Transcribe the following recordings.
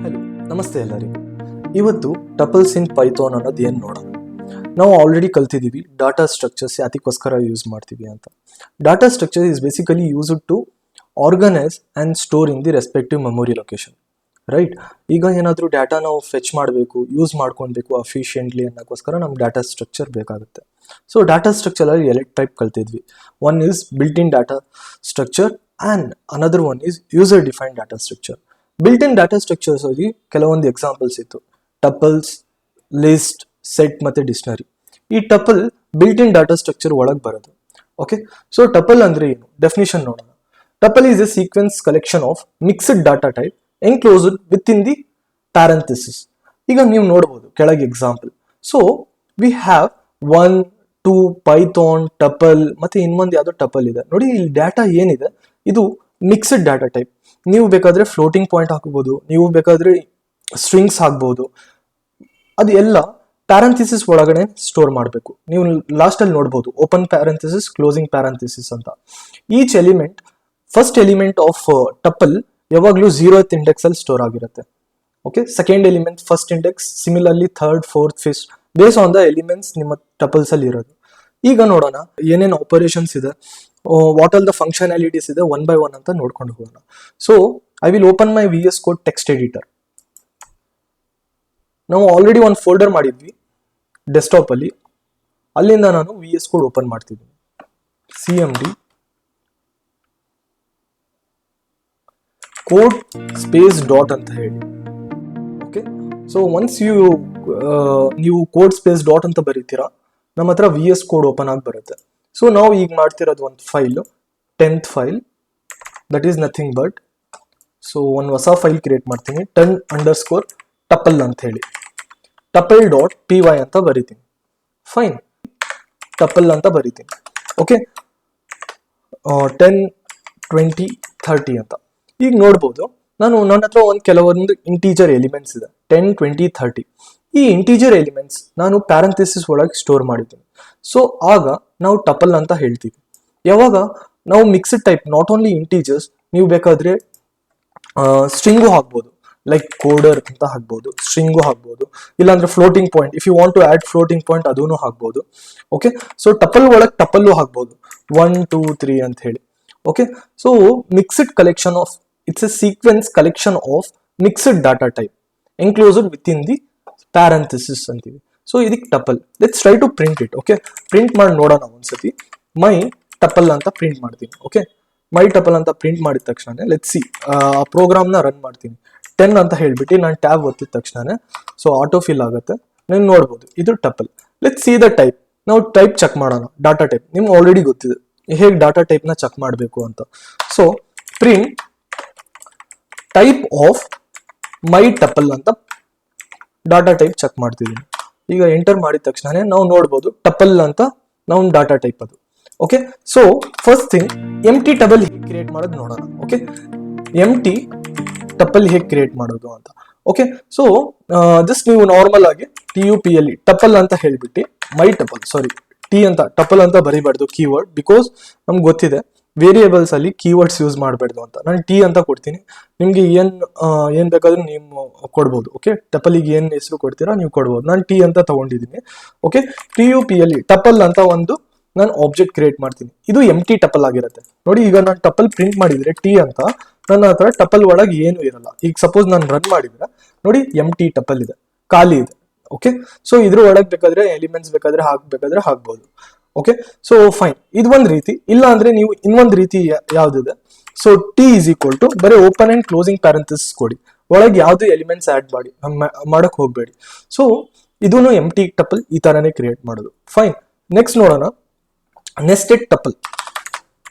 Hello, ನಮಸ್ತೆ ಎಲ್ಲರಿಗೂ. ಇವತ್ತು ಟಪಲ್ಸ್ ಇನ್ ಪೈಥಾನ್ ಅನ್ನೋದು ಏನು ನೋಡೋಣ. ನಾವು ಆಲ್ರೆಡಿ ಕಲ್ತಿದ್ದೀವಿ ಡಾಟಾ ಸ್ಟ್ರಕ್ಚರ್ಸ್ ಯಾತಕ್ಕೋಸ್ಕರ ಯೂಸ್ ಮಾಡ್ತೀವಿ ಅಂತ. Data structure is basically used to organise and store in the respective memory location, right? ಈಗ ಏನಾದರೂ ಡಾಟಾ ನಾವು ಫೆಚ್ ಮಾಡಬೇಕು, ಯೂಸ್ ಮಾಡ್ಕೊಳ್ಬೇಕು ಅಫಿಷಿಯೆಂಟ್ಲಿ ಅನ್ನೋಕ್ಕೋಸ್ಕರ ನಮ್ಗೆ ಡಾಟಾ ಸ್ಟ್ರಕ್ಚರ್ ಬೇಕಾಗುತ್ತೆ. ಸೊ ಡಾಟಾ ಸ್ಟ್ರಕ್ಚರಲ್ಲಿ ಎರಡು ಟೈಪ್ ಕಲ್ತಿದ್ವಿ. One is built in data structure and another one is user defined data structure. Built in data structures ಅಲ್ಲಿ ಕೆಲವೊಂದು ಎಕ್ಸಾಂಪಲ್ಸ್ ಇತ್ತು. ಟಪಲ್ಸ್, ಲಿಸ್ಟ್, ಸೆಟ್ ಮತ್ತೆ ಡಿಕ್ಷನರಿ. ಈ tuple built in data structure ಒಳಗೆ ಬರೋದು. ಓಕೆ, ಸೊ ಟಪಲ್ ಅಂದ್ರೆ ಏನು? Definition ನೋಡೋಣ. Tuple is a sequence collection of mixed data type enclosed with in the parenthesis. ಈಗ ನೀವು ನೋಡಬಹುದು ಕೆಳಗೆ example. So we have 1, 2 Python tuple ಮತ್ತೆ ಇನ್ನೊಂದು ಯಾವುದೋ ಟಪಲ್ ಇದೆ. ನೋಡಿ, ಇಲ್ಲಿ ಡಾಟಾ ಏನಿದೆ ಇದು ಮಿಕ್ಸ್ಡ್ ಡಾಟಾ ಟೈಪ್. ನೀವು ಬೇಕಾದ್ರೆ ಫ್ಲೋಟಿಂಗ್ ಪಾಯಿಂಟ್ ಹಾಕಬಹುದು, ನೀವು ಬೇಕಾದ್ರೆ ಸ್ಟ್ರಿಂಗ್ಸ್ ಹಾಕ್ಬಹುದು. ಅದು ಎಲ್ಲ ಪ್ಯಾರಂಥಿಸಿಸ್ ಒಳಗಡೆ ಸ್ಟೋರ್ ಮಾಡಬೇಕು. ನೀವು ಲಾಸ್ಟ್ ಅಲ್ಲಿ ನೋಡಬಹುದು ಓಪನ್ ಪ್ಯಾರಂಥಿಸಿಸ್, ಕ್ಲೋಸಿಂಗ್ ಪ್ಯಾರಂಥಿಸಿಸ್ ಅಂತ. Each element, first element of tuple ಯಾವಾಗಲೂ 0th ಇಂಡೆಕ್ಸ್ ಅಲ್ಲಿ ಸ್ಟೋರ್ ಆಗಿರುತ್ತೆ. Okay, second element first index, similarly third, fourth, fifth, base on the elements ನಿಮ್ಮ ಟಪಲ್ಸ್ ಅಲ್ಲಿ ಇರೋದು. ಈಗ ನೋಡೋಣ ಏನೇನು ಆಪರೇಷನ್ಸ್ ಇದೆ, ವಾಟ್ ಆಲ್ ದ ಫಂಕ್ಷನಾಲಿಟೀಸ್ ಇದೆ, ಒನ್ ಬೈ ಒನ್ ಅಂತ ನೋಡ್ಕೊಂಡು ಹೋಗೋಣ. So I will open my VS Code text editor. ನಾವು ಆಲ್ರೆಡಿ ಒಂದು ಫೋಲ್ಡರ್ ಮಾಡಿದ್ವಿ ಡೆಸ್ಕ್ಟಾಪ್ ಅಲ್ಲಿ. ಅಲ್ಲಿಂದ ನಾನು VS Code ಓಪನ್ ಮಾಡ್ತಿದ್ದೀನಿ. CMD ಕೋಡ್ ಸ್ಪೇಸ್ ಡಾಟ್ ಅಂತ ಹೇಳಿ. ಓಕೆ, ಸೊ ಒನ್ಸ್ ನೀವು ಕೋಡ್ ಸ್ಪೇಸ್ ಡಾಟ್ ಅಂತ ಬರೀತೀರಾ, ನಮ್ಮ ಹತ್ರ VS Code ಓಪನ್ ಆಗಿ ಬರುತ್ತೆ. ಸೊ ನಾವು ಈಗ ಮಾಡ್ತಿರೋದು ಒಂದು file, 10th file, that is nothing but, so ಒಂದು ಹೊಸ ಫೈಲ್ ಕ್ರಿಯೇಟ್ ಮಾಡ್ತೀನಿ, 10_ ಟಪಲ್ ಅಂತ ಹೇಳಿ. ಟಪಲ್ ಡಾಟ್ py ಅಂತ ಬರೀತೀನಿ. ಫೈನ್, ಟಪಲ್ ಅಂತ ಬರೀತೀನಿ. ಓಕೆ, 10, 20, 30 ಅಂತ. ಈಗ ನೋಡ್ಬೋದು ನನ್ನ ಹತ್ರ ಕೆಲವೊಂದು ಇಂಟೀಜರ್ ಎಲಿಮೆಂಟ್ಸ್ ಇದೆ, 10, 20, 30. ಈ ಇಂಟೀಜರ್ ಎಲಿಮೆಂಟ್ಸ್ ನಾನು ಪ್ಯಾರಂಥೆಸಿಸ್ ಒಳಗೆ ಸ್ಟೋರ್ ಮಾಡಿದ್ದೀನಿ. ಸೊ ಆಗ ನಾವು ಟಪಲ್ ಅಂತ ಹೇಳ್ತೀವಿ. ಯಾವಾಗ ನಾವು mixed type, not only integers, ನೀವು ಬೇಕಾದ್ರೆ ಸ್ಟ್ರಿಂಗು ಹಾಕ್ಬೋದು, ಲೈಕ್ ಕೋಡರ್ ಅಂತ ಹಾಕ್ಬೋದು, ಸ್ಟ್ರಿಂಗು ಹಾಕ್ಬೋದು, ಇಲ್ಲಾಂದ್ರೆ floating point, if you want to add floating point ಅದನ್ನು ಹಾಕ್ಬೋದು. ಓಕೆ, ಸೊ ಟಪಲ್ ಒಳಗೆ ಟಪಲ್ಲು ಹಾಕ್ಬೋದು, 1, 2, 3 ಅಂತ ಹೇಳಿ. Okay, so mixed collection of, it's a sequence collection of mixed data type enclosed with in the parenthesis ಅಂತೀವಿ. So ಇದಕ್ಕೆ tuple. Let's try to print it. Okay, print ಮಾಡಿ ನೋಡೋಣ ಒಂದ್ಸತಿ. ಮೈ ಟಪಲ್ ಅಂತ ಪ್ರಿಂಟ್ ಮಾಡ್ತೀನಿ. ಓಕೆ, ಮೈ ಟಪಲ್ ಅಂತ print ಮಾಡಿದ ತಕ್ಷಣ ಲೆಟ್ಸ್ ಸಿ, ಆ ಪ್ರೋಗ್ರಾಮ್ನ ರನ್ ಮಾಡ್ತೀನಿ. 10 ಅಂತ ಹೇಳ್ಬಿಟ್ಟು ನಾನು ಟ್ಯಾಬ್ ಒತ್ತಿದ ತಕ್ಷಣ ಸೊ ಆಟೋ ಫಿಲ್ ಆಗುತ್ತೆ. ನೀವು ನೋಡ್ಬೋದು ಇದು tuple. Let's see the type. ನಾವು ಟೈಪ್ ಚೆಕ್ ಮಾಡೋಣ. ಡಾಟಾ ಟೈಪ್ ನಿಮ್ಗೆ ಆಲ್ರೆಡಿ ಗೊತ್ತಿದೆ ಹೇಗೆ ಡಾಟಾ ಟೈಪ್ನ ಚೆಕ್ ಮಾಡಬೇಕು ಅಂತ. So print type of my tuple ಅಂತ ಡಾಟಾ ಟೈಪ್ ಚೆಕ್ ಮಾಡ್ತಿದ್ದೀನಿ. ಈಗ ಎಂಟರ್ ಮಾಡಿದ ತಕ್ಷಣ ನಾವು ನೋಡ್ಬೋದು ಟಪಲ್ ಅಂತ ನಾವು ಡಾಟಾ ಟೈಪ್ ಅದು. ಓಕೆ, ಸೊ ಫಸ್ಟ್ ಥಿಂಗ್ ಎಂಟಿ ಟಪಲ್ ಹೇಗೆ ಕ್ರಿಯೇಟ್ ಮಾಡೋದು ನೋಡೋಣ. ಓಕೆ, ಎಂಟಿ ಟಪಲ್ ಹೇಗೆ ಕ್ರಿಯೇಟ್ ಮಾಡೋದು ಅಂತ. ಓಕೆ, ಸೊ ಜಸ್ಟ್ ನೀವು ನಾರ್ಮಲ್ ಆಗಿ TUPL ಟಪಲ್ ಅಂತ ಹೇಳ್ಬಿಟ್ಟು ಮೈ ಟಪಲ್, ಸಾರಿ ಟಿ ಅಂತ ಟಪಲ್ ಅಂತ ಬರಿಬಾರ್ದು ಕೀವರ್ಡ್, ಬಿಕಾಸ್ ನಮ್ಗೆ ಗೊತ್ತಿದೆ ವೇರಿಯೇಬಲ್ಸ್ ಅಲ್ಲಿ ಕೀವರ್ಡ್ಸ್ ಯೂಸ್ ಮಾಡಬಾರ್ದು ಅಂತ. ನಾನು ಟಿ ಅಂತ ಕೊಡ್ತೀನಿ, ನಿಮ್ಗೆ ಏನ್ ಬೇಕಾದ್ರೂ ನೀವು ಕೊಡ್ಬೋದು. ಓಕೆ, ಟಪಲಿಗೆ ಏನ್ ಹೆಸರು ಕೊಡ್ತೀರಾ ನೀವು ಕೊಡ್ಬೋದು. ನಾನು ಟಿ ಅಂತ ತಗೊಂಡಿದ್ದೀನಿ. ಓಕೆ, TUPL ಟಪಲ್ ಅಂತ ಒಂದು ನಾನು ಆಬ್ಜೆಕ್ಟ್ ಕ್ರಿಯೇಟ್ ಮಾಡ್ತೀನಿ. ಇದು ಎಂಟಿ ಟಪಲ್ ಆಗಿರುತ್ತೆ. ನೋಡಿ, ಈಗ ನಾನು ಟಪಲ್ ಪ್ರಿಂಟ್ ಮಾಡಿದ್ರೆ ಟಿ ಅಂತ, ನನ್ನ ಹತ್ರ ಟಪಲ್ ಒಳಗೆ ಏನು ಇರಲ್ಲ. ಈಗ ಸಪೋಸ್ ನಾನು ರನ್ ಮಾಡಿದ್ರೆ ನೋಡಿ ಎಂಟಿ ಟಪಲ್ ಇದೆ, ಖಾಲಿ ಇದೆ. ಓಕೆ, ಸೊ ಇದ್ರ ಒಳಗೆ ಬೇಕಾದ್ರೆ ಎಲಿಮೆಂಟ್ಸ್ ಬೇಕಾದ್ರೆ ಹಾಕ್ಬೋದು. ಓಕೆ, ಸೊ ಫೈನ್, ಇದು ಒಂದು ರೀತಿ. ಇಲ್ಲ ಅಂದ್ರೆ ನೀವು ಇನ್ನೊಂದು ರೀತಿ ಯಾವ್ದಿದೆ, so T is equal to ಬರೀ ಓಪನ್ ಅಂಡ್ ಕ್ಲೋಸಿಂಗ್ ಪ್ಯಾರಂಥೆಸಿಸ್ ಕೊಡಿ, ಒಳಗೆ ಯಾವ್ದು ಎಲಿಮೆಂಟ್ಸ್ ಆಡ್ ಮಾಡಕ್ ಹೋಗ್ಬೇಡಿ. ಸೊ ಇದನ್ನು ಎಂಟಿ ಟಪಲ್ ಈ ತರನೇ ಕ್ರಿಯೇಟ್ ಮಾಡೋದು. ಫೈನ್, ನೆಕ್ಸ್ಟ್ ನೋಡೋಣ nested tuple.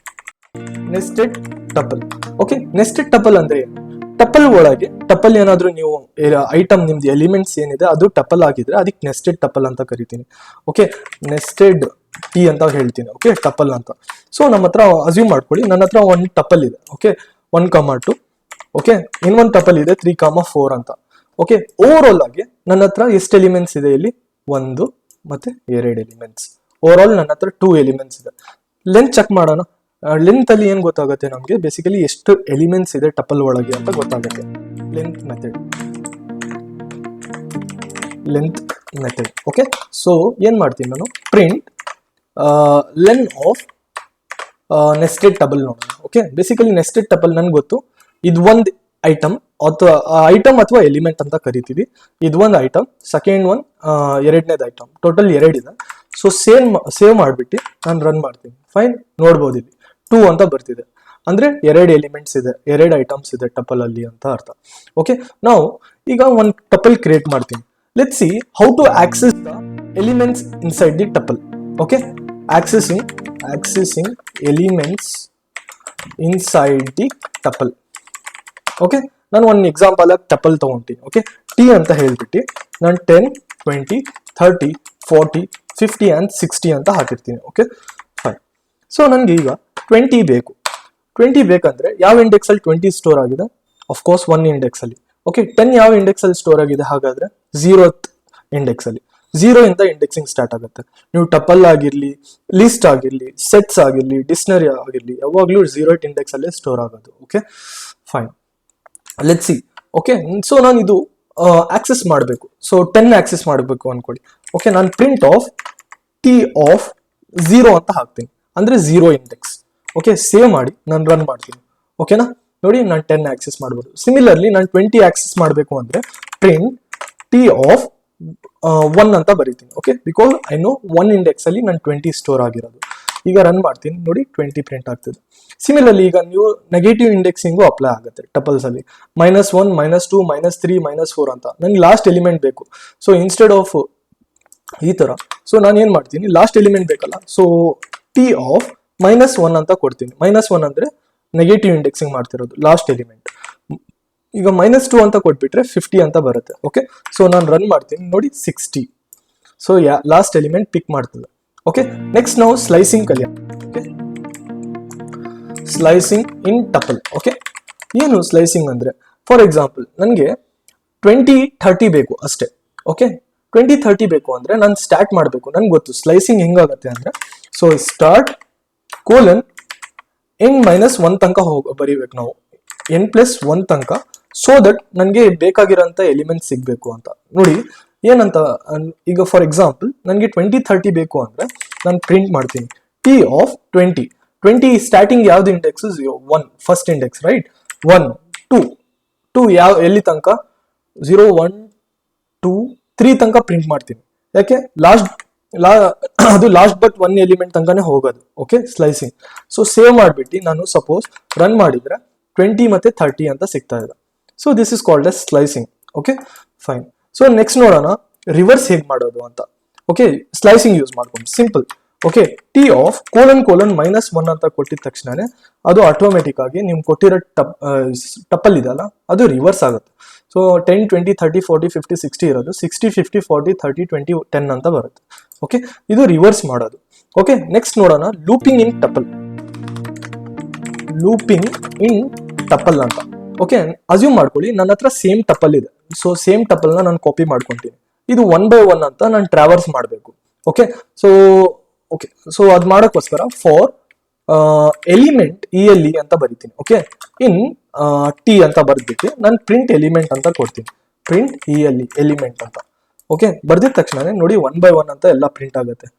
Nested tuple. Okay, nested tuple ಅಂದ್ರೆ ಟಪಲ್ ಒಳಗೆ ಟಪಲ್ ಏನಾದ್ರೂ ನೀವು ಐಟಮ್ ನಿಮ್ದು ಎಲಿಮೆಂಟ್ಸ್ ಏನಿದೆ ಅದು ಟಪಲ್ ಆಗಿದ್ರೆ ಅದಕ್ಕೆ ನೆಸ್ಟೆಡ್ ಟಪಲ್ ಅಂತ ಕರಿತೀನಿ. ಓಕೆ, ನೆಸ್ಟೆಡ್ ಟಿ ಅಂತ ಹೇಳ್ತೀನಿ. ಓಕೆ, ಟಪಲ್ ಅಂತ. ಸೊ ನಮ್ಮ ಹತ್ರ ಅಸ್ಯೂಮ್ ಮಾಡ್ಕೊಳ್ಳಿ ನನ್ನ ಹತ್ರ ಒಂದು ಟಪಲ್ ಇದೆ. ಓಕೆ, 1, 2. ಓಕೆ, ಇನ್ನೊಂದು ಟಪಲ್ ಇದೆ 3, 4 ಅಂತ. ಓಕೆ, ಓವರ್ ಆಲ್ ಆಗಿ ನನ್ನ ಹತ್ರ ಎಷ್ಟು ಎಲಿಮೆಂಟ್ಸ್ ಇದೆ ಇಲ್ಲಿ? 1 ಮತ್ತೆ 2 ಎಲಿಮೆಂಟ್ಸ್. ಓವರ್ ಆಲ್ ನನ್ನ ಹತ್ರ 2 ಎಲಿಮೆಂಟ್ಸ್ ಇದೆ. ಲೆಂತ್ ಚೆಕ್ ಮಾಡೋಣ. ಲೆಂತ್ ಅಲ್ಲಿ ಏನ್ ಗೊತ್ತಾಗುತ್ತೆ ನಮಗೆ, ಬೇಸಿಕಲಿ ಎಷ್ಟು ಎಲಿಮೆಂಟ್ಸ್ ಇದೆ ಟಪಲ್ ಒಳಗೆ ಅಂತ ಗೊತ್ತಾಗುತ್ತೆ length method. Length method. Okay, so ಏನ್ ಮಾಡ್ತೀನಿ ನಾನು, print len of nested treble ನೋಡೋಣ. ಓಕೆ, ಬೇಸಿಕಲಿ ನೆಸ್ಟೆಡ್ ಟಬಲ್ ನನ್ಗೆ ಗೊತ್ತು, ಇದು ಒಂದು ಐಟಮ್ ಅಥವಾ ಐಟಮ್ ಅಥವಾ ಎಲಿಮೆಂಟ್ ಅಂತ ಕರಿತೀವಿ. ಇದು ಒಂದು ಐಟಮ್, ಸೆಕೆಂಡ್ ಒನ್ ಎರಡನೇದು ಐಟಮ್, ಟೋಟಲ್ ಎರಡಿದೆ. ಸೊ ಸೇವ್ ಮಾಡಿಬಿಟ್ಟು ನಾನು ರನ್ ಮಾಡ್ತೀನಿ. ಫೈನ್, ನೋಡ್ಬೋದು ಇಲ್ಲಿ 2 ಅಂತ ಬರ್ತಿದೆ, ಅಂದ್ರೆ 2 ಎಲಿಮೆಂಟ್ಸ್ ಇದೆ, 2 ಐಟಮ್ಸ್ ಇದೆ ಟಪಲ್ ಅಲ್ಲಿ ಅಂತ ಅರ್ಥ. ಓಕೆ, ನಾವು ಈಗ ಒಂದು ಟಪಲ್ ಕ್ರಿಯೇಟ್ ಮಾಡ್ತೀನಿ. Let's see how to access the elements inside the tuple. Okay, accessing elements inside the tuple. Okay, ನಾನು ಒಂದು ಎಕ್ಸಾಂಪಲ್ ಆಗಿ ಟಪಲ್ ತಗೊಂತೀನಿ. ಓಕೆ, ಟಿ ಅಂತ ಹೇಳ್ಬಿಟ್ಟು ನಾನು 10, 20, 30, 40, 50 and 60 ಅಂತ ಹಾಕಿರ್ತೀನಿ. Okay, fine. ಸೊ ನನಗೆ ಈಗ 20 ಬೇಕು. 20 ಬೇಕಂದ್ರೆ ಯಾವ ಇಂಡೆಕ್ಸ್ ಅಲ್ಲಿ 20 ಸ್ಟೋರ್ ಆಗಿದೆ? ಅಫ್ಕೋರ್ಸ್ 1 ಇಂಡೆಕ್ಸ್ ಅಲ್ಲಿ. ಓಕೆ, 10 ಯಾವ ಇಂಡೆಕ್ಸ್ ಅಲ್ಲಿ ಸ್ಟೋರ್ ಆಗಿದೆ? ಹಾಗಾದ್ರೆ 0th ಇಂಡೆಕ್ಸ್ ಅಲ್ಲಿ. 0 ಇಂದ ಇಂಡೆಕ್ಸಿಂಗ್ ಸ್ಟಾರ್ಟ್ ಆಗುತ್ತೆ. ನೀವು ಟಪಲ್ ಆಗಿರ್ಲಿ, ಲಿಸ್ಟ್ ಆಗಿರ್ಲಿ, ಸೆಟ್ಸ್ ಆಗಿರ್ಲಿ, ಡಿಕ್ಷನರಿ ಆಗಿರ್ಲಿ, ಯಾವಾಗ್ಲೂ 0th ಇಂಡೆಕ್ಸ್ ಅಲ್ಲೇ ಸ್ಟೋರ್ ಆಗೋದು. Okay, fine. Let's see. Okay, so ನಾನು ಇದು ಆಕ್ಸೆಸ್ ಮಾಡಬೇಕು. ಸೊ 10 ಆಕ್ಸೆಸ್ ಮಾಡಬೇಕು ಅನ್ಕೊಳ್ಳಿ. ಓಕೆ, ನಾನು ಪ್ರಿಂಟ್ ಆಫ್ ಟಿ ಆಫ್ 0 ಅಂತ ಹಾಕ್ತೀನಿ, ಅಂದ್ರೆ 0 ಇಂಡೆಕ್ಸ್. ಓಕೆ, ಸೇವ್ ಮಾಡಿ ನಾನು ರನ್ ಮಾಡ್ತೀನಿ. ಓಕೆನಾ, ನೋಡಿ ನಾನು 10 ಆಕ್ಸೆಸ್ ಮಾಡ್ಬೋದು. ಸಿಮಿಲರ್ಲಿ ನಾನು 20 ಆಕ್ಸೆಸ್ ಮಾಡಬೇಕು ಅಂದ್ರೆ ಪ್ರಿಂಟ್ ಟಿ ಆಫ್ 1 ಅಂತ ಬರೀತೀನಿ. Okay, because I know 1 index ಅಲ್ಲಿ ನಾನು 20 ಸ್ಟೋರ್ ಆಗಿರೋದು. ಈಗ ರನ್ ಮಾಡ್ತೀನಿ, ನೋಡಿ 20 ಪ್ರಿಂಟ್ ಆಗ್ತದೆ. ಸಿಮಿಲರ್ಲಿ ಈಗ ನೀವು ನೆಗೆಟಿವ್ ಇಂಡೆಕ್ಸಿಂಗು ಅಪ್ಲೈ ಆಗುತ್ತೆ ಟಪಲ್ಸ್ ಅಲ್ಲಿ. -1, -2, -3, -4 ಅಂತ. ನಂಗೆ ಲಾಸ್ಟ್ ಎಲಿಮೆಂಟ್ ಬೇಕು. ಸೊ ಇನ್ಸ್ಟೆಡ್ ಆಫ್ ಈ ತರ, ಸೊ ನಾನು ಏನ್ ಮಾಡ್ತೀನಿ, ಲಾಸ್ಟ್ ಎಲಿಮೆಂಟ್ ಬೇಕಲ್ಲ, ಸೊ ಟಿ ಆಫ್ -1 ಅಂತ ಕೊಡ್ತೀನಿ. -1 ಅಂದ್ರೆ ನೆಗೆಟಿವ್ ಇಂಡೆಕ್ಸಿಂಗ್ ಮಾಡ್ತಿರೋದು, ಲಾಸ್ಟ್ ಎಲಿಮೆಂಟ್. ಈಗ -2 ಅಂತ ಕೊಟ್ಬಿಟ್ರೆ 50 ಅಂತ ಬರುತ್ತೆ. ಓಕೆ, ಸೊ ನಾನು ರನ್ ಮಾಡ್ತೀನಿ, ನೋಡಿ 60. ಸೊ ಲಾಸ್ಟ್ ಎಲಿಮೆಂಟ್ ಪಿಕ್ ಮಾಡ್ತದೆ. ಓಕೆ, ನೆಕ್ಸ್ಟ್ ನಾವು ಸ್ಲೈಸಿಂಗ್ ಕಲಿಯೋಣ. ಓಕೆ, ಸ್ಲೈಸಿಂಗ್ ಇನ್ ಟಪಲ್. ಓಕೆ, ಏನು ಸ್ಲೈಸಿಂಗ್ ಅಂದ್ರೆ, ಫಾರ್ ಎಕ್ಸಾಂಪಲ್ ನನಗೆ 20, 30 ಬೇಕು ಅಷ್ಟೇ. ಓಕೆ, 20, 30 ಬೇಕು ಅಂದ್ರೆ ನಾನು ಸ್ಟಾರ್ಟ್ ಮಾಡಬೇಕು. ನನ್ಗೆ ಗೊತ್ತು ಸ್ಲೈಸಿಂಗ್ ಹೆಂಗಾಗತ್ತೆ ಅಂದ್ರೆ, ಸೊ ಸ್ಟಾರ್ಟ್ ಕೋಲನ್ n-1 ತನಕ ಬರೀಬೇಕು ನಾವು, n+1 ತನಕ, ಸೊ ದಟ್ ನನಗೆ ಬೇಕಾಗಿರೋಂಥ ಎಲಿಮೆಂಟ್ ಸಿಗ್ಬೇಕು ಅಂತ. ನೋಡಿ ಏನಂತ, ಈಗ ಫಾರ್ ಎಕ್ಸಾಂಪಲ್ ನನಗೆ 20, 30 ಬೇಕು ಅಂದ್ರೆ ನಾನು ಪ್ರಿಂಟ್ ಮಾಡ್ತೀನಿ ಟಿ ಆಫ್ 20 ಸ್ಟಾರ್ಟಿಂಗ್ ಯಾವ್ದು ಇಂಡೆಕ್ಸ್? 0, 1 first index, right? 1, 2 ಯಾವ ಎಲ್ಲಿ ತನಕ? 0, 1, 2, 3 ತನಕ ಪ್ರಿಂಟ್ ಮಾಡ್ತೀನಿ. ಯಾಕೆ? ಅದು ಲಾಸ್ಟ್ ಬಟ್ 1 ಎಲಿಮೆಂಟ್ ತನಕನೇ ಹೋಗೋದು. Okay, slicing. ಸೊ ಸೇವ್ ಮಾಡ್ಬಿಟ್ಟು ನಾನು ಸಪೋಸ್ ರನ್ ಮಾಡಿದ್ರೆ 20 ಮತ್ತೆ 30 ಅಂತ ಸಿಗ್ತಾ ಇದೆ. So this is called as slicing. Okay, fine. So next ನೋಡೋಣ ರಿವರ್ಸ್ ಹೇಗೆ ಮಾಡೋದು ಅಂತ. ಓಕೆ, ಸ್ಲೈಸಿಂಗ್ ಯೂಸ್ ಮಾಡ್ಕೊಂಡು ಸಿಂಪಲ್. ಓಕೆ, ಟಿ ಆಫ್ -1 ಅಂತ ಕೊಟ್ಟಿದ ತಕ್ಷಣನೇ ಅದು ಆಟೋಮೆಟಿಕ್ ಆಗಿ ನಿಮ್ಗೆ ಕೊಟ್ಟಿರೋ ಟಪಲ್ ಇದೆಯಲ್ಲ, ಅದು ರಿವರ್ಸ್ ಆಗುತ್ತೆ. ಸೊ 10, 20, 30, 40, 50, 60 ಇರೋದು 60, 50, 40, 30, 20, 10 ಅಂತ ಬರುತ್ತೆ. ಓಕೆ, ಇದು ರಿವರ್ಸ್ ಮಾಡೋದು. ಓಕೆ, ನೆಕ್ಸ್ಟ್ ನೋಡೋಣ ಲೂಪಿಂಗ್ ಇನ್ ಟಪಲ್. ಲೂಪಿಂಗ್ ಇನ್ ಟಪಲ್ ಅಂತ. ಓಕೆ, ಅಸ್ಯೂಮ್ ಮಾಡ್ಕೊಳ್ಳಿ ನನ್ನ ಹತ್ರ ಸೇಮ್ ಟಪಲ್ ಇದೆ. ಸೊ ಸೇಮ್ ಟಪಲ್ ನ ನಾನು ಕಾಪಿ ಮಾಡ್ಕೊಂತೀನಿ. ಇದು 1 by 1 ಅಂತ ನಾನು ಟ್ರಾವರ್ಸ್ ಮಾಡಬೇಕು. ಓಕೆ, ಸೊ ಅದ್ ಮಾಡೋಕ್ಕೋಸ್ಕರ ಫಾರ್ ಎಲಿಮೆಂಟ್ ELE ಅಂತ ಬರೀತೀನಿ. ಓಕೆ, ಇನ್ ಟಿ ಅಂತ ಬರ್ದ್ಬಿಟ್ಟು ನಾನು ಪ್ರಿಂಟ್ ಎಲಿಮೆಂಟ್ ಅಂತ ಕೊಡ್ತೀನಿ. ಪ್ರಿಂಟ್ ELE ಎಲಿಮೆಂಟ್ ಅಂತ. ಓಕೆ, ಬರ್ದಿದ ತಕ್ಷಣ ನೋಡಿ 1 by 1 ಅಂತ ಎಲ್ಲ ಪ್ರಿಂಟ್ ಆಗುತ್ತೆ.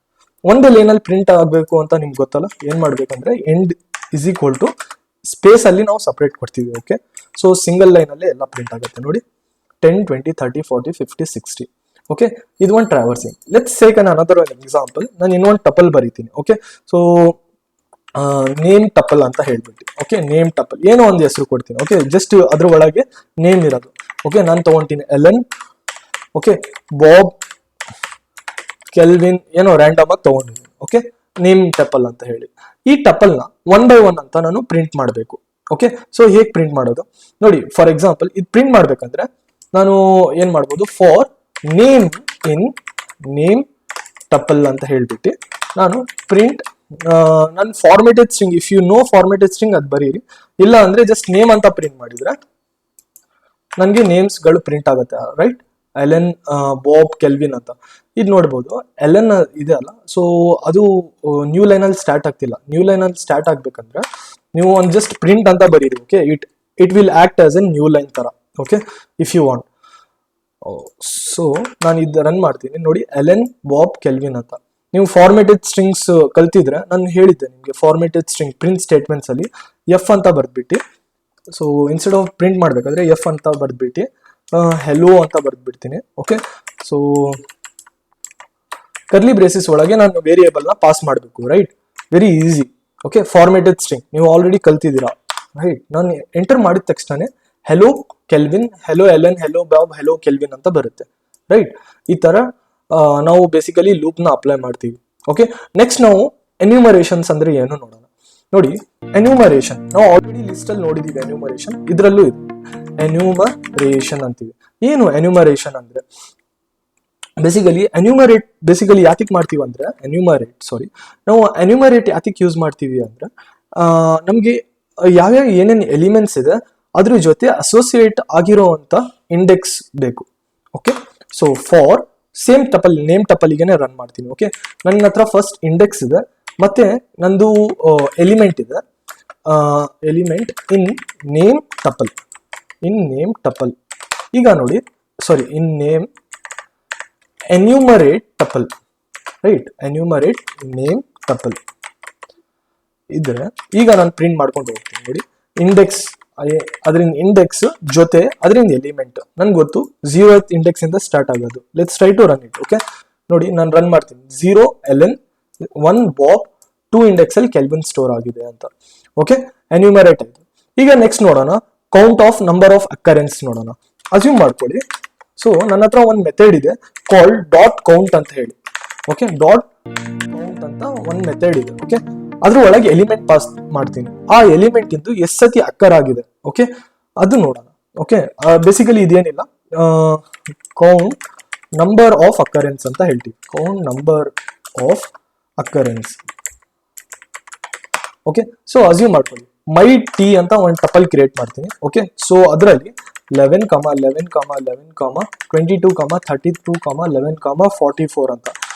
ಒಂದೇ ಲೈನಲ್ಲಿ ಪ್ರಿಂಟ್ ಆಗಬೇಕು ಅಂತ ನಿಮ್ಗೆ ಗೊತ್ತಲ್ಲ, ಏನ್ ಮಾಡ್ಬೇಕಂದ್ರೆ end is equal to space ಅಲ್ಲಿ ನಾವು ಸಪರೇಟ್ ಕೊಡ್ತೀವಿ. ಓಕೆ, ಸೊ ಸಿಂಗಲ್ ಲೈನ್ ಅಲ್ಲಿ ಎಲ್ಲ ಪ್ರಿಂಟ್ ಆಗುತ್ತೆ. ನೋಡಿ 10, 20, 30, 40, 50, 60. ಓಕೆ, ಇದು ಒಂದು traversing. Let's take another example. ನಾನು ಇನ್ನೊಂದು ಟಪಲ್ ಬರೀತೀನಿ. ಓಕೆ, ಸೊ ನೇಮ್ ಟಪಲ್ ಅಂತ ಹೇಳ್ಬಿಟ್ಟು. ಓಕೆ, ನೇಮ್ ಟಪಲ್ ಏನೋ ಒಂದು ಹೆಸರು ಕೊಡ್ತೀನಿ. ಓಕೆ, ಜಸ್ಟ್ ಅದ್ರ ಒಳಗೆ ನೇಮ್ ಇರೋದು. ಓಕೆ, ನಾನು ತಗೊಂತೀನಿ ಎಲನ್, ಓಕೆ, ಬಾಬ್, ಕೆಲ್ವಿನ್, ಏನೋ ರ್ಯಾಂಡಮ್ ಆಗಿ ತಗೊಂಡಿದ್ದೀನಿ. ಓಕೆ, ನೇಮ್ ಟಪಲ್ ಅಂತ ಹೇಳಿ. ಈ ಟಪಲ್ ನ 1 by 1 ಅಂತ ನಾನು ಪ್ರಿಂಟ್ ಮಾಡಬೇಕು. ಓಕೆ, ಸೊ ಹೇಗೆ ಪ್ರಿಂಟ್ ಮಾಡೋದು ನೋಡಿ. ಫಾರ್ ಎಕ್ಸಾಂಪಲ್ ಇದು ಪ್ರಿಂಟ್ ಮಾಡ್ಬೇಕಂದ್ರೆ ನಾನು ಏನ್ ಮಾಡ್ಬೋದು, for name in name tuple ಅಂತ ಹೇಳ್ಬಿಟ್ಟು ನಾನು ಪ್ರಿಂಟ್ ನಾನು formatted string, if you know formatted string ಅದು ಬರೀರಿ. ಇಲ್ಲ ಅಂದ್ರೆ ಜಸ್ಟ್ ನೇಮ್ ಅಂತ ಪ್ರಿಂಟ್ ಮಾಡಿದ್ರೆ ನನಗೆ ನೇಮ್ಸ್ಗಳು ಪ್ರಿಂಟ್ ಆಗುತ್ತೆ. ರೈಟ್, ಎಲೆನ್, ಬಾಬ್, ಕೆಲ್ವಿನ್ ಅಂತ. ಇದು ನೋಡ್ಬೋದು ಎಲೆನ್ ಇದೆ ಅಲ್ಲ, ಸೊ ಅದು ನ್ಯೂ ಲೈನಲ್ಲಿ ಸ್ಟಾರ್ಟ್ ಆಗ್ತಿಲ್ಲ. ನ್ಯೂ ಲೈನಲ್ಲಿ ಸ್ಟಾರ್ಟ್ ಆಗ್ಬೇಕಂದ್ರೆ ನೀವು ಒಂದು ಜಸ್ಟ್ ಪ್ರಿಂಟ್ ಅಂತ ಬರೀರಿ. Okay, it will act as a new line ತರ. Okay, if you want. So ನಾನು ಇದು ರನ್ ಮಾಡ್ತೀನಿ ನೋಡಿ, ಎಲೆನ್ ಬಾಬ್ ಕೆಲ್ವಿನ್ ಅಂತ. ನೀವು ಫಾರ್ಮೇಟೆಡ್ ಸ್ಟ್ರಿಂಗ್ಸ್ ಕಲ್ತಿದ್ರೆ ನಾನು ಹೇಳಿದ್ದೆ ನಿಮಗೆ, ಫಾರ್ಮೇಟೆಡ್ ಸ್ಟ್ರಿಂಗ್ ಪ್ರಿಂಟ್ ಸ್ಟೇಟ್ಮೆಂಟ್ಸ್ ಅಲ್ಲಿ ಎಫ್ ಅಂತ ಬರ್ದ್ಬಿಟ್ಟು, ಸೊ ಇನ್ಸ್ಟೆಡ್ ಆಫ್ ಪ್ರಿಂಟ್ ಮಾಡ್ಬೇಕಾದ್ರೆ ಎಫ್ ಅಂತ ಬರ್ದ್ಬಿಟ್ಟು ಹೆಲೋ ಅಂತ ಬರ್ದ್ಬಿಡ್ತೀನಿ. ಓಕೆ, ಸೊ ಕರ್ಲಿ ಬ್ರೇಸಿಸ್ ಒಳಗೆ ನಾನು ವೇರಿಯೇಬಲ್ ನ ಪಾಸ್ ಮಾಡಬೇಕು, right? Very easy. Okay, formatted string ನೀವು ಆಲ್ರೆಡಿ ಕಲ್ತಿದ್ದೀರಾ, ರೈಟ್? ನಾನು ಎಂಟರ್ ಮಾಡಿದ ತಕ್ಷಣ hello Kelvin, hello Ellen, hello Bob, hello Kelvin ಅಂತ ಬರುತ್ತೆ, ರೈಟ್? ಈ ತರ ನಾವು ಬೇಸಿಕಲಿ ಲೂಪ್ ನ ಅಪ್ಲೈ ಮಾಡ್ತೀವಿ. ಓಕೆ, ನೆಕ್ಸ್ಟ್ ನಾವು ಎನ್ಯೂಮರೇಷನ್ಸ್ ಅಂದ್ರೆ ಏನು ನೋಡೋಣ. ನೋಡಿ, ಎನ್ಯೂಮರೇಷನ್ ನಾವು ಆಲ್ರೆಡಿ ಲಿಸ್ಟ್ ಅಲ್ಲಿ ನೋಡಿದೀವಿ. ಎನ್ಯೂಮರೇಷನ್ ಇದರಲ್ಲೂ ಇದೆ, ಎನ್ಯೂಮರೇಷನ್ ಅಂತೀವಿ. ಏನು ಎನ್ಯೂಮರೇಷನ್ ಅಂದ್ರೆ ಬೇಸಿಕಲಿ ಯಾತಿಕ್ ಮಾಡ್ತೀವಿ ಅಂದ್ರೆ ನಾವು ಎನ್ಯೂಮರೇಟ್ ಯಾತಿಕ್ ಯೂಸ್ ಮಾಡ್ತೀವಿ ಅಂದ್ರೆ ನಮ್ಗೆ ಯಾವ್ಯಾವ ಏನೇನು ಎಲಿಮೆಂಟ್ಸ್ ಇದೆ ಅದ್ರ ಜೊತೆ ಅಸೋಸಿಯೇಟ್ ಆಗಿರೋಂತ ಇಂಡೆಕ್ಸ್ ಬೇಕು. Okay, so for same tuple, name ಟಪಲ್ಗೆನೆ ರನ್ ಮಾಡ್ತೀನಿ. ಓಕೆ, ನನ್ನ ಹತ್ರ ಫಸ್ಟ್ ಇಂಡೆಕ್ಸ್ ಇದೆ, ಮತ್ತೆ ನಂದು ಎಲಿಮೆಂಟ್ ಇದೆ, ಎಲಿಮೆಂಟ್ ಇನ್ ನೇಮ್ ಟಪಲ್. ಈಗ ನೋಡಿ, sorry, in name enumerate tuple, right? Enumerate name tuple ಇದ್ರೆ ಈಗ ನಾನು ಪ್ರಿಂಟ್ ಮಾಡ್ಕೊಂಡು ಹೋಗ್ತೀನಿ. ನೋಡಿ, ಇಂಡೆಕ್ಸ್, ಅದರಿಂದ ಇಂಡೆಕ್ಸ್ ಜೊತೆ ಅದರಿಂದ ಎಲಿಮೆಂಟ್ ನನ್ಗೆ ಗೊತ್ತು 0th ಇಂಡೆಕ್ಸ್ ಇಂದ ಸ್ಟಾರ್ಟ್ ಆಗೋದು. Let's try to run it. Okay, ನೋಡಿ ನಾನು ರನ್ ಮಾಡ್ತೀನಿ. 0 ಎಲೆನ್ 1 ಬಾಬ್ 2 ಇಂಡೆಕ್ಸ್ ಅಲ್ಲಿ ಕೆಲ್ವಿನ್ ಸ್ಟೋರ್ ಆಗಿದೆ ಅಂತ. ಓಕೆ, ಎನ್ಯೂಮರೇಟ್ ಆಯ್ತು. ಈಗ ನೆಕ್ಸ್ಟ್ ನೋಡೋಣ, count of number of occurrence ನೋಡೋಣ. ಅಸ್ಯೂಮ್ ಮಾಡ್ಕೊಳ್ಳಿ, ಸೊ ನನ್ನ ಹತ್ರ ಒಂದು ಮೆಥಡ್ ಇದೆ ಕಾಲ್ಡ್ ಡಾಟ್ ಕೌಂಟ್ ಅಂತ ಹೇಳಿ. ಓಕೆ, ಡಾಟ್ ಕೌಂಟ್ ಅಂತ ಒಂದು ಮೆಥಡ್ ಇದೆ. ಓಕೆ, ಅದ್ರ ಒಳಗೆ ಎಲಿಮೆಂಟ್ ಪಾಸ್ ಮಾಡ್ತೀನಿ. ಆ ಎಲಿಮೆಂಟ್ ಇಂದು ಎಷ್ಟು ಸತಿ ಅಕ್ಕರ್ ಆಗಿದೆ, ಓಕೆ, ಅದು ನೋಡೋಣ. ಓಕೆ, ಬೇಸಿಕಲಿ ಇದೇನಿಲ್ಲ, ಕೌಂಟ್ ನಂಬರ್ ಆಫ್ ಅಕರೆನ್ಸ್ ಅಂತ ಹೇಳ್ತೀವಿ. Count number of occurrence. Okay, so assume ಮಾಡ್ಕೊಳ್ಳಿ, ಮೈ ಟಿ ಅಂತ ಒಂದು ಟಪಲ್ ಕ್ರಿಯೇಟ್ ಮಾಡ್ತೀನಿ. ಓಕೆ, ಸೊ ಅದರಲ್ಲಿ 11, 11, 11, 22, 32, 11, 44 ಅಂತ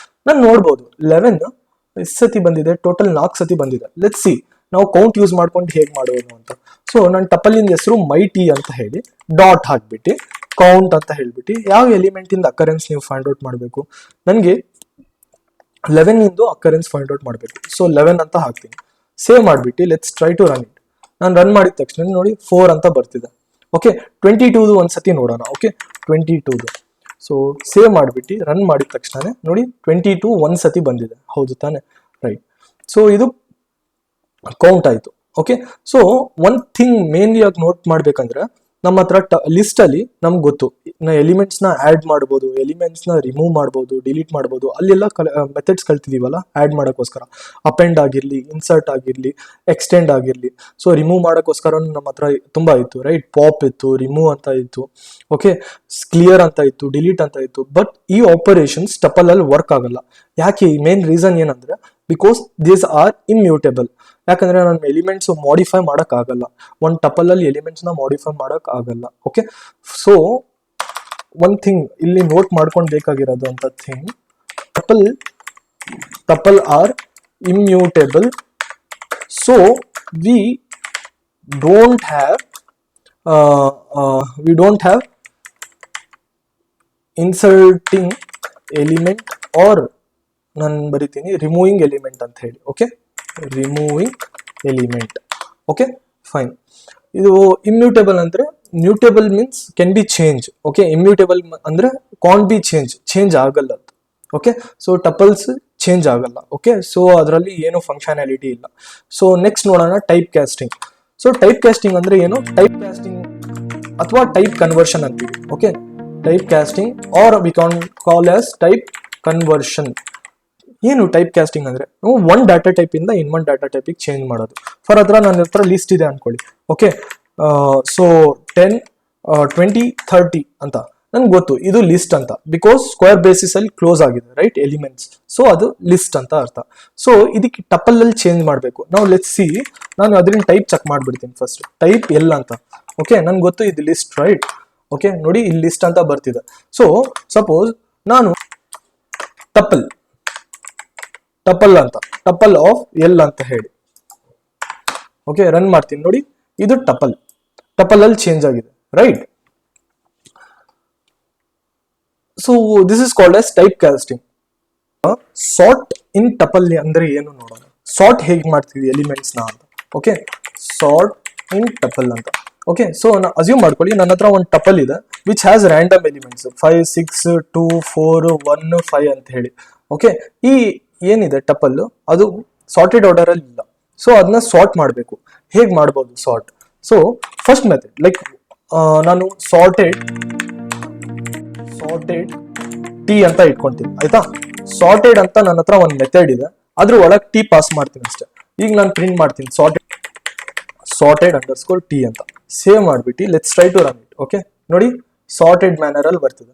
ನಾನು ನೋಡ್ಬೋದು. 11 ಎಷ್ಟು ಸತಿ ಬಂದಿದೆ? ಟೋಟಲ್ 4 ಸತಿ ಬಂದಿದೆ. ಲೆಟ್ಸ್ ಸಿ ನಾವು ಕೌಂಟ್ ಯೂಸ್ ಮಾಡ್ಕೊಂಡು ಹೇಗೆ ಮಾಡೋದು ಅಂತ. ಸೊ ನಾನು ಟಪಲಿನ ಹೆಸರು ಮೈ ಟಿ ಅಂತ ಹೇಳಿ ಡಾಟ್ ಹಾಕ್ಬಿಟ್ಟು ಕೌಂಟ್ ಅಂತ ಹೇಳ್ಬಿಟ್ಟು ಯಾವ ಎಲಿಮೆಂಟ್ ಇಂದ ಅಕರೆನ್ಸ್ ನೀವು ಫೈಂಡ್ ಔಟ್ ಮಾಡಬೇಕು, ನನಗೆ 11 ಇಂದು ಅಕರೆನ್ಸ್ ಫೈಂಡ್ ಔಟ್ ಮಾಡಬೇಕು. ಸೊ 11 ಅಂತ ಹಾಕ್ತೀನಿ, ಸೇವ್ ಮಾಡಿಬಿಟ್ಟು let's try to run it. ನಾನು ರನ್ ಮಾಡಿದ ತಕ್ಷಣ ನೋಡಿ 4 ಅಂತ ಬರ್ತಿದೆ. ಓಕೆ, 22 ಒಂದ್ಸತಿ ನೋಡೋಣ. ಓಕೆ, 22, ಸೊ ಸೇವ್ ಮಾಡಿಬಿಟ್ಟು ರನ್ ಮಾಡಿದ ತಕ್ಷಣ ನೋಡಿ 22 ಒಂದ್ಸತಿ ಬಂದಿದೆ, ಹೌದು ತಾನೆ? ರೈಟ್. ಸೊ ಇದು ಕೌಂಟ್ ಆಯ್ತು. Okay, so one thing mainly ಆಗಿ ನೋಟ್ ಮಾಡ್ಬೇಕಂದ್ರೆ ನಮ್ಮ ಹತ್ರ ಲಿಸ್ಟ್ ಅಲ್ಲಿ ನಮ್ಗೆ ಗೊತ್ತು ಎಲಿಮೆಂಟ್ಸ್ ನ ಆಡ್ ಮಾಡ್ಬೋದು, ಎಲಿಮೆಂಟ್ಸ್ ನ ರಿಮೂವ್ ಮಾಡ್ಬೋದು, ಡಿಲೀಟ್ ಮಾಡ್ಬೋದು. ಅಲ್ಲೆಲ್ಲ ಮೆಥಡ್ಸ್ ಕಲ್ತಿದೀವಲ್ಲ ಆಡ್ ಮಾಡೋಕ್ಕೋಸ್ಕರ, ಅಪೆಂಡ್ ಆಗಿರ್ಲಿ, ಇನ್ಸರ್ಟ್ ಆಗಿರ್ಲಿ, ಎಕ್ಸ್ಟೆಂಡ್ ಆಗಿರ್ಲಿ. ಸೊ ರಿಮೂವ್ ಮಾಡೋಕ್ಕೋಸ್ಕರ ನಮ್ಮ ಹತ್ರ ತುಂಬಾ ಇತ್ತು, ರೈಟ್? ಪಾಪ್ ಇತ್ತು, ರಿಮೂವ್ ಅಂತ ಇತ್ತು, ಓಕೆ, ಕ್ಲಿಯರ್ ಅಂತ ಇತ್ತು, ಡಿಲೀಟ್ ಅಂತ ಇತ್ತು. ಬಟ್ ಈ ಆಪರೇಷನ್ಸ್ ಟಪಲ್ ಅಲ್ಲಿ ವರ್ಕ್ ಆಗಲ್ಲ. ಯಾಕೆ? ಮೇನ್ ರೀಸನ್ ಏನಂದ್ರೆ ಬಿಕಾಸ್ ದೀಸ್ ಆರ್ ಇಮ್ಯೂಟೇಬಲ್. ಯಾಕಂದ್ರೆ ನನ್ನ ಎಲಿಮೆಂಟ್ಸ್ ಮಾಡಿಫೈ ಮಾಡಕ್ ಆಗಲ್ಲ, ಒಂದು ಟಪಲ್ ಅಲ್ಲಿ ಎಲಿಮೆಂಟ್ಸ್ ನ ಮಾಡಿಫೈ ಮಾಡಕ್ ಆಗಲ್ಲ. ಓಕೆ, ಸೊ ಒನ್ ಥಿಂಗ್ ಇಲ್ಲಿ ನೋಟ್ ಮಾಡ್ಕೊಂಡು ಬೇಕಾಗಿರೋದು ಅಂತ thing, tuple are immutable. So we don't have inserting element or ನಾನು ಬರಿತೀನಿ ರಿಮೂವಿಂಗ್ ಎಲಿಮೆಂಟ್ ಅಂತ ಹೇಳಿ. Okay, removing element. Okay, fine. ಇದು ಇಮ್ಯೂಟೇಬಲ್ ಅಂದ್ರೆ, mutable means can be change. Okay, immutable ಅಂದ್ರೆ ಕಾಂಟ್ ಬಿ ಚೇಂಜ್ ಆಗಲ್ಲ. ಓಕೆ, ಸೊ ಟಪಲ್ಸ್ ಚೇಂಜ್ ಆಗಲ್ಲ. Okay, so ಅದರಲ್ಲಿ ಏನು ಫಂಕ್ಷನಾಲಿಟಿ ಇಲ್ಲ. ಸೊ ನೆಕ್ಸ್ಟ್ ನೋಡೋಣ type casting. So type casting ಅಂದ್ರೆ ಏನು? ಟೈಪ್ ಕ್ಯಾಸ್ಟಿಂಗ್ ಅಥವಾ ಟೈಪ್ ಕನ್ವರ್ಷನ್ ಅಂತೀವಿ. Okay, type casting or we can call as type conversion. ಏನು ಟೈಪ್ ಕ್ಯಾಸ್ಟಿಂಗ್ ಅಂದ್ರೆ ನಾವು ಒಂದು ಡಾಟಾ ಟೈಪ್ ಇಂದ ಇನ್ನೊಂದು ಡಾಟಾ ಟೈಪಿಗೆ ಚೇಂಜ್ ಮಾಡೋದು. ಫಾರ್ ಹತ್ರ ನನ್ನ ಹತ್ರ ಲಿಸ್ಟ್ ಇದೆ ಅನ್ಕೊಳ್ಳಿ. ಓಕೆ, ಸೊ 10, 20, 30 ಅಂತ ನನ್ಗೆ ಗೊತ್ತು ಇದು ಲಿಸ್ಟ್ ಅಂತ, ಬಿಕಾಸ್ ಸ್ಕ್ವೇರ್ ಬೇಸಿಸ್ ಅಲ್ಲಿ ಕ್ಲೋಸ್ ಆಗಿದೆ, ರೈಟ್? ಎಲಿಮೆಂಟ್ಸ್. ಸೊ ಅದು ಲಿಸ್ಟ್ ಅಂತ ಅರ್ಥ. ಸೊ ಇದಕ್ಕೆ ಟಪಲ್ ಅಲ್ಲಿ ಚೇಂಜ್ ಮಾಡಬೇಕು. ನಾವು ಲೆಟ್ಸ್ ಸಿ, ನಾನು ಅದರಿಂದ ಟೈಪ್ ಚೆಕ್ ಮಾಡ್ಬಿಡ್ತೀನಿ ಫಸ್ಟ್. ಟೈಪ್ ಎಲ್ ಅಂತ. ಓಕೆ, ನನ್ಗೆ ಗೊತ್ತು ಇದು ಲಿಸ್ಟ್, ರೈಟ್? ಓಕೆ, ನೋಡಿ ಇಲ್ಲಿ ಲಿಸ್ಟ್ ಅಂತ ಬರ್ತಿದೆ. ಸೊ ಸಪೋಸ್ ನಾನು ಟಪಲ್ ಅಂತ, ಟಪಲ್ ಆಫ್ ಎಲ್ ಅಂತ ಹೇಳಿ ಓಕೆ ರನ್ ಮಾಡ್ತೀನಿ. ನೋಡಿ ಇದು ಟಪಲ್ ಅಲ್ಲಿ ಚೇಂಜ್ ಆಗಿದೆ, right? So this is called as type casting. Sort in tuple ಅಂದ್ರೆ ಏನು ನೋಡೋಣ. ಸಾರ್ಟ್ ಹೇಗೆ ಮಾಡ್ತೀವಿ ಎಲಿಮೆಂಟ್ಸ್ ನ ಅಂತ. ಓಕೆ, ಸಾರ್ಟ್ ಇನ್ ಟಪಲ್ ಅಂತ. ಓಕೆ, ಸೊ ಅಸ್ಯೂಮ್ ಮಾಡ್ಕೊಳ್ಳಿ ನನ್ನ ಹತ್ರ ಒಂದು ಟಪಲ್ ಇದೆ ವಿಚ್ ಹ್ಯಾಸ್ ರ್ಯಾಂಡಮ್ ಎಲಿಮೆಂಟ್ಸ್ 5 6 2 4 1 5 ಅಂತ ಹೇಳಿ. ಓಕೆ, ಈ ಏನಿದೆ ಟಪಲ್ ಅದು ಸಾರ್ಟೆಡ್ ಆರ್ಡರ್ ಅಲ್ಲಿ ಇಲ್ಲ. ಸೊ ಅದನ್ನ ಸಾರ್ಟ್ ಮಾಡಬೇಕು. ಹೇಗೆ ಮಾಡ್ಬೋದು sort? So first method like ನಾನು ಸಾರ್ಟೆಡ್ ಟಿ ಅಂತ ಇಟ್ಕೊಂತೀನಿ ಆಯ್ತಾ. ಸಾರ್ಟೆಡ್ ಅಂತ ನನ್ನ ಹತ್ರ ಒಂದು ಮೆಥಡ್ ಇದೆ, ಅದ್ರ ಒಳಗೆ ಟಿ ಪಾಸ್ ಮಾಡ್ತೀನಿ ಅಷ್ಟೇ. ಈಗ ನಾನು ಪ್ರಿಂಟ್ ಮಾಡ್ತೀನಿ ಸಾರ್ಟೆಡ್ ಅಂಡರ್ಸ್ಕೋರ್ ಟಿ ಅಂತ. ಸೇವ್ ಮಾಡ್ಬಿಟ್ಟು let's try to run it. Okay, ನೋಡಿ ಸಾರ್ಟೆಡ್ ಮ್ಯಾನರ್ ಅಲ್ಲಿ ಬರ್ತದೆ.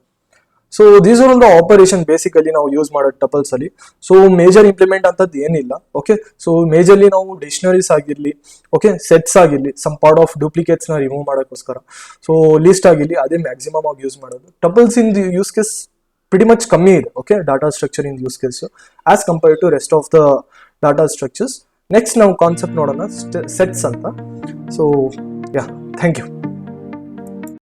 So these are all the operation basically ನಾವು ಯೂಸ್ ಮಾಡೋ ಟಪಲ್ಸ್ ಅಲ್ಲಿ. ಸೊ ಮೇಜರ್ ಇಂಪ್ಲಿಮೆಂಟ್ ಅಂತದ್ದು ಏನಿಲ್ಲ. ಓಕೆ, ಸೊ ಮೇಜರ್ಲಿ ನಾವು ಡಿಕ್ಷನರೀಸ್ ಆಗಿರ್ಲಿ, ಓಕೆ, ಸೆಟ್ಸ್ ಆಗಿರ್ಲಿ, ಸಮ್ ಪಾರ್ಟ್ ಆಫ್ ಡೂಪ್ಲಿಕೇಟ್ಸ್ ನ ರಿಮೂವ್ ಮಾಡೋಕ್ಕೋಸ್ಕರ, ಸೊ ಲಿಸ್ಟ್ ಆಗಿರ್ಲಿ, ಅದೇ ಮ್ಯಾಕ್ಸಿಮಮ್ ಆಗಿ ಯೂಸ್ ಮಾಡೋದು. Tuples in use case pretty much ಕಮ್ಮಿ ಇದೆ. Okay, data structure in use case as compared to rest of the data structures. Next ನಾವು ಕಾನ್ಸೆಪ್ಟ್ ನೋಡೋಣ ಸೆಟ್ಸ್ ಅಂತ. So yeah, thank you.